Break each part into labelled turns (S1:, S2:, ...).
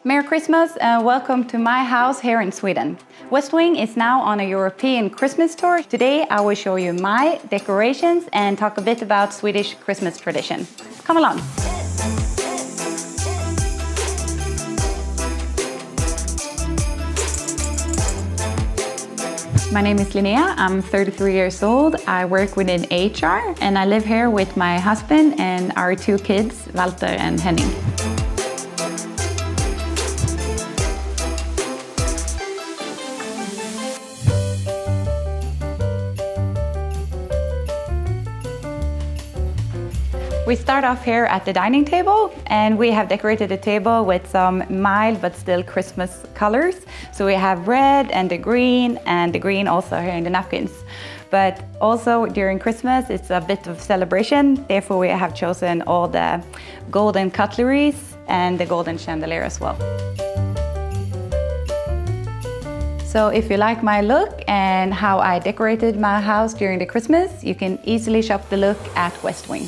S1: Merry Christmas and welcome to my house here in Sweden. West Wing is now on a European Christmas tour. Today I will show you my decorations and talk a bit about Swedish Christmas tradition. Come along! My name is Linnea, I'm 33 years old. I work within HR and I live here with my husband and our two kids, Walter and Henning. We start off here at the dining table and we have decorated the table with some mild but still Christmas colors. So we have red and the green also here in the napkins. But also during Christmas it's a bit of celebration, therefore we have chosen all the golden cutleries and the golden chandelier as well. So if you like my look and how I decorated my house during the Christmas, you can easily shop the look at West Wing.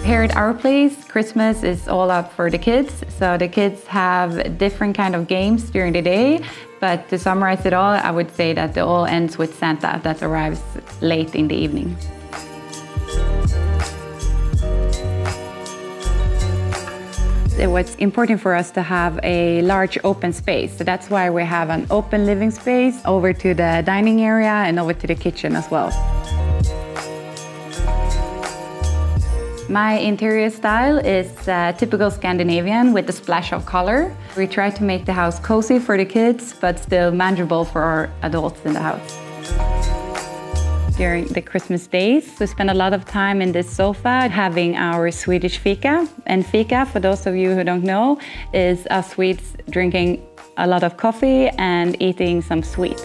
S1: Here at our place, Christmas is all up for the kids. So the kids have different kind of games during the day. But to summarize it all, I would say that it all ends with Santa that arrives late in the evening. It was important for us to have a large open space. So that's why we have an open living space over to the dining area and over to the kitchen as well. My interior style is typical Scandinavian with a splash of color. We try to make the house cozy for the kids, but still manageable for our adults in the house. During the Christmas days, we spend a lot of time in this sofa having our Swedish fika. And fika, for those of you who don't know, is us Swedes drinking a lot of coffee and eating some sweets.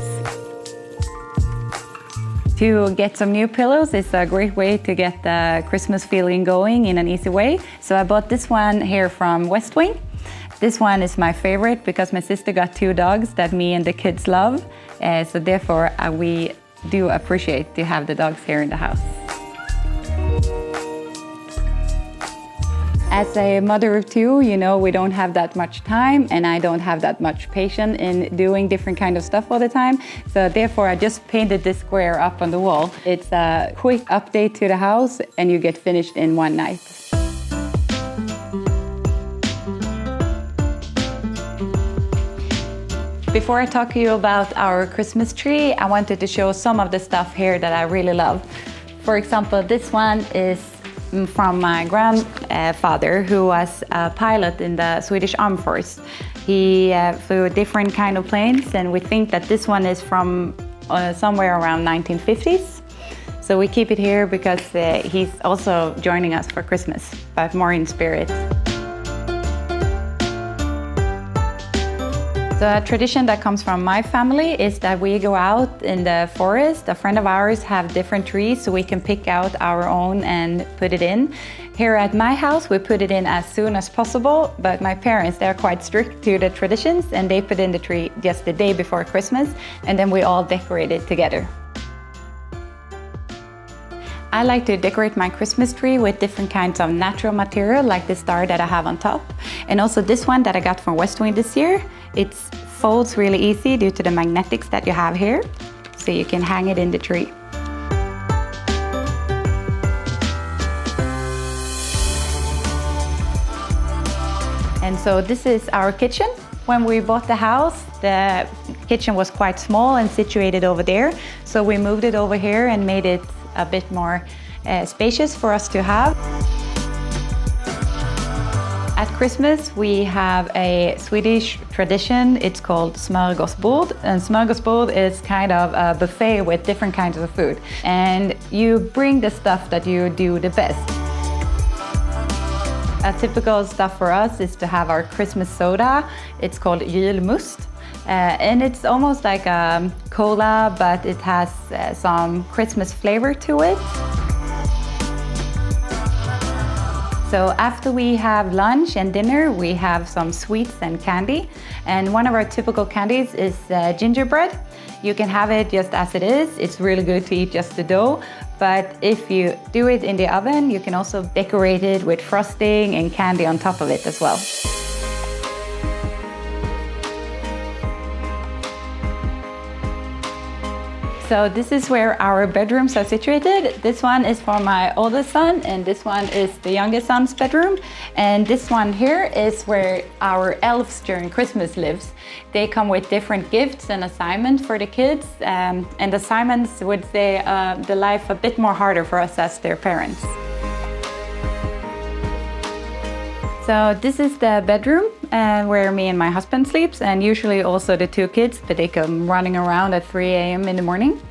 S1: To get some new pillows is a great way to get the Christmas feeling going in an easy way. So I bought this one here from West Wing. This one is my favorite because my sister got two dogs that me and the kids love. So therefore we do appreciate to have the dogs here in the house. As a mother of two, you know, we don't have that much time and I don't have that much patience in doing different kind of stuff all the time. So therefore I just painted this square up on the wall. It's a quick update to the house and you get finished in one night. Before I talk to you about our Christmas tree, I wanted to show some of the stuff here that I really love. For example, this one is from my grandfather, who was a pilot in the Swedish Armed Force. He flew different kind of planes, and we think that this one is from somewhere around 1950s. So we keep it here because he's also joining us for Christmas, but more in spirit. So a tradition that comes from my family is that we go out in the forest. A friend of ours have different trees so we can pick out our own and put it in. Here at my house we put it in as soon as possible, but my parents, they're quite strict to the traditions and they put in the tree just the day before Christmas and then we all decorate it together. I like to decorate my Christmas tree with different kinds of natural material like the star that I have on top. And also this one that I got from West Wing this year. It folds really easy due to the magnetics that you have here. So you can hang it in the tree. And so this is our kitchen. When we bought the house, the kitchen was quite small and situated over there. So we moved it over here and made it a bit more spacious for us to have. At Christmas we have a Swedish tradition, it's called smörgåsbord. And smörgåsbord is kind of a buffet with different kinds of food. And you bring the stuff that you do the best. A typical stuff for us is to have our Christmas soda. It's called julmust. And it's almost like a cola, but it has some Christmas flavor to it. So after we have lunch and dinner, we have some sweets and candy. And one of our typical candies is gingerbread. You can have it just as it is. It's really good to eat just the dough. But if you do it in the oven, you can also decorate it with frosting and candy on top of it as well. So this is where our bedrooms are situated. This one is for my oldest son, and this one is the youngest son's bedroom. And this one here is where our elves during Christmas lives. They come with different gifts and assignments for the kids, and assignments would say the life a bit more harder for us as their parents. So this is the bedroom where me and my husband sleeps, and usually also the two kids, but they come running around at 3 a.m. in the morning.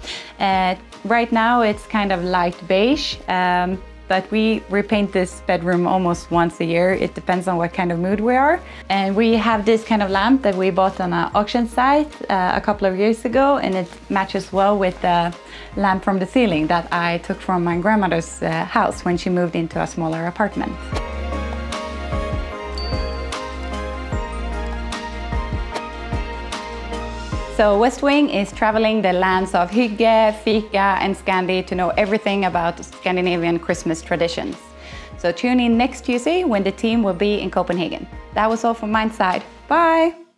S1: Right now it's kind of light beige, but we repaint this bedroom almost once a year. It depends on what kind of mood we are. And we have this kind of lamp that we bought on an auction site a couple of years ago, and it matches well with the lamp from the ceiling that I took from my grandmother's house when she moved into a smaller apartment. So West Wing is traveling the lands of hygge, fika and Scandi to know everything about Scandinavian Christmas traditions. So tune in next Tuesday when the team will be in Copenhagen. That was all from my side. Bye!